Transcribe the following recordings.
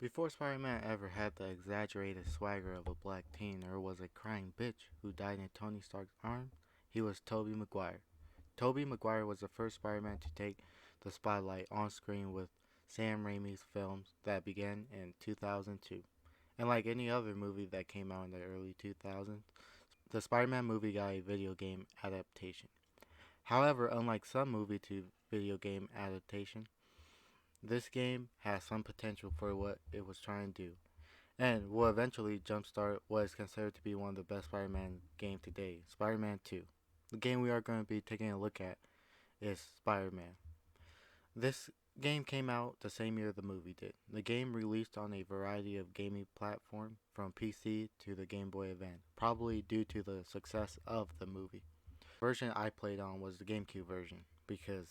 Before Spider-Man ever had the exaggerated swagger of a black teen or was a crying bitch who died in Tony Stark's arms, he was Tobey Maguire. Tobey Maguire was the first Spider-Man to take the spotlight on screen with Sam Raimi's films that began in 2002. And like any other movie that came out in the early 2000s, the Spider-Man movie got a video game adaptation. However, unlike some movie to video game adaptation, this game has some potential for what it was trying to do, and will eventually jumpstart what is considered to be one of the best Spider-Man games today, Spider-Man 2. The game we are going to be taking a look at is Spider-Man. This game came out the same year the movie did. The game released on a variety of gaming platforms from PC to the Game Boy Advance, probably due to the success of the movie. The version I played on was the GameCube version because,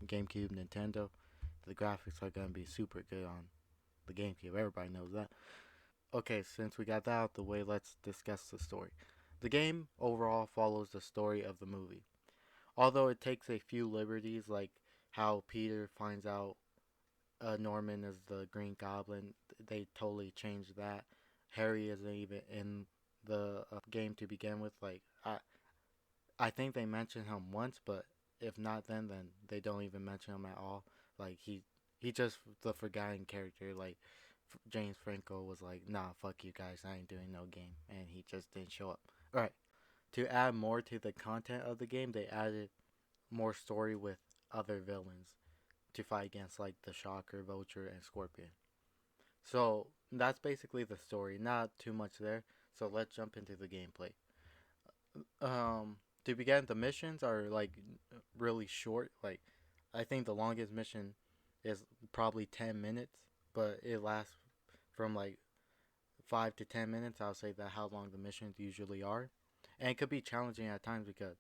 GameCube, Nintendo, the graphics are going to be super good on the GameCube. Everybody knows that. Okay, since we got that out the way, let's discuss the story. The game overall follows the story of the movie, although it takes a few liberties, like how Peter finds out Norman is the Green Goblin. They totally changed that. Harry isn't even in the game to begin with. I think they mention him once, but if not, then they don't even mention him at all. Like he just the forgotten character. Like James Franco was like, nah, fuck you guys, I ain't doing no game, and he just didn't show up. All right, to add more to the content of the game, they added more story with other villains to fight against, like the Shocker, Vulture, and Scorpion. So that's basically the story. Not too much there. So let's jump into the gameplay. To begin, the missions are like really short. Like I think the longest mission is probably 10 minutes, but it lasts from like 5 to 10 minutes. I'll say that how long the missions usually are, and it could be challenging at times because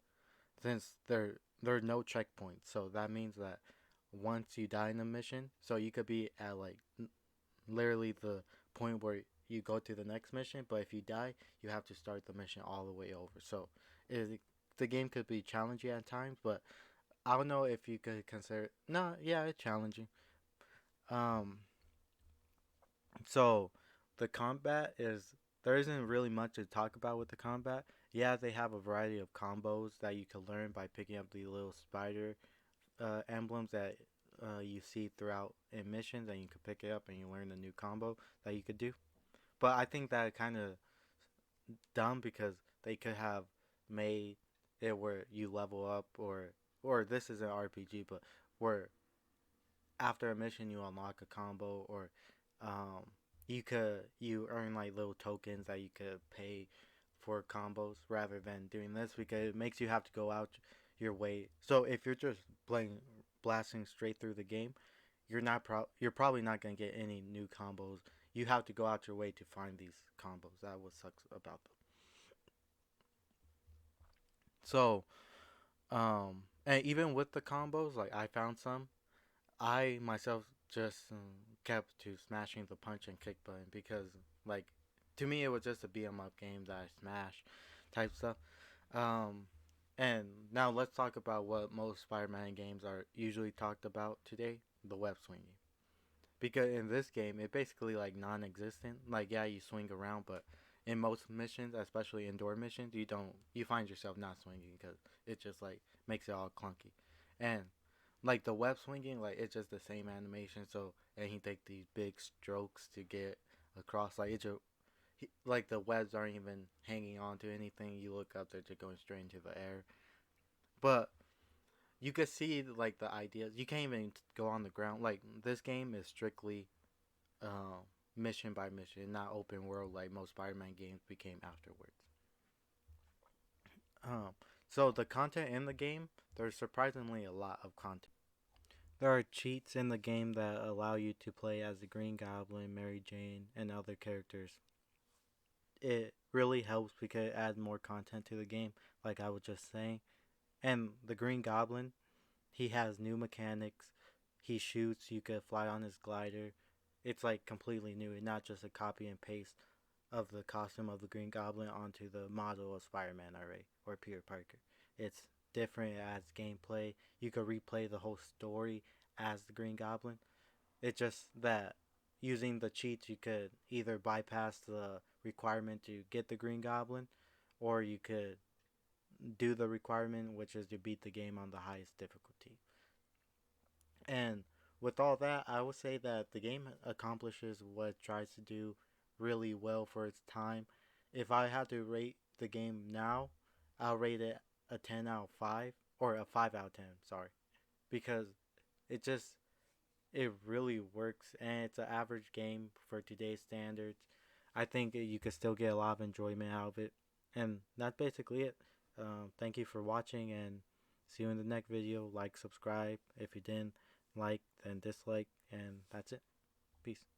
since there are no checkpoints, so that means that once you die in a mission, so you could be at like literally the point where you go to the next mission, but if you die, you have to start the mission all the way over. So the game could be challenging at times, but I don't know if you could consider. No, yeah, it's challenging. Um, so the combat is there isn't really much to talk about with the combat. Yeah, they have a variety of combos that you can learn by picking up the little spider emblems that you see throughout in missions, and you can pick it up and you learn a new combo that you could do. But I think that kind of dumb because they could have made it where you level up, or this is an RPG, but where after a mission you unlock a combo, or um, you earn like little tokens that you could pay for combos rather than doing this because it makes you have to go out your way. So if you're just playing blasting straight through the game, you're probably not gonna get any new combos. You have to go out your way to find these combos. That what sucks about them. So and even with the combos, like I found some, I myself just kept to smashing the punch and kick button because like to me it was just a beat 'em up game that I smash type stuff. Um, and now let's talk about what most Spider-Man games are usually talked about today: the web swinging. Because in this game, it basically like non-existent. Like yeah, you swing around, but in most missions, especially indoor missions, you find yourself not swinging because it just like makes it all clunky. And like the web swinging, like it's just the same animation. So and he take these big strokes to get across. Like it's like the webs aren't even hanging on to anything. You look up, they're just going straight into the air. But you could see like the ideas. You can't even go on the ground. Like this game is strictly uh, mission by mission, not open world like most Spider-Man games became afterwards. Um, so the content in the game, there's surprisingly a lot of content. There are cheats in the game that allow you to play as the Green Goblin, Mary Jane, and other characters. It really helps because it adds more content to the game, like I was just saying. And the Green Goblin, he has new mechanics. He shoots, you could fly on his glider. It's like completely new, and not just a copy and paste of the costume of the Green Goblin onto the model of Spider-Man already or Peter Parker. It's different as gameplay. You could replay the whole story as the Green Goblin. It's just that using the cheats, you could either bypass the requirement to get the Green Goblin, or you could do the requirement, which is to beat the game on the highest difficulty. And with all that, I would say that the game accomplishes what it tries to do really well for its time. If I had to rate the game now, I'll rate it a 10 out of 5, or a 5 out of 10, sorry. Because it just, it really works, and it's an average game for today's standards. I think you could still get a lot of enjoyment out of it. And that's basically it. Thank you for watching, and see you in the next video. Like, subscribe if you didn't like, and dislike, and that's it. Peace.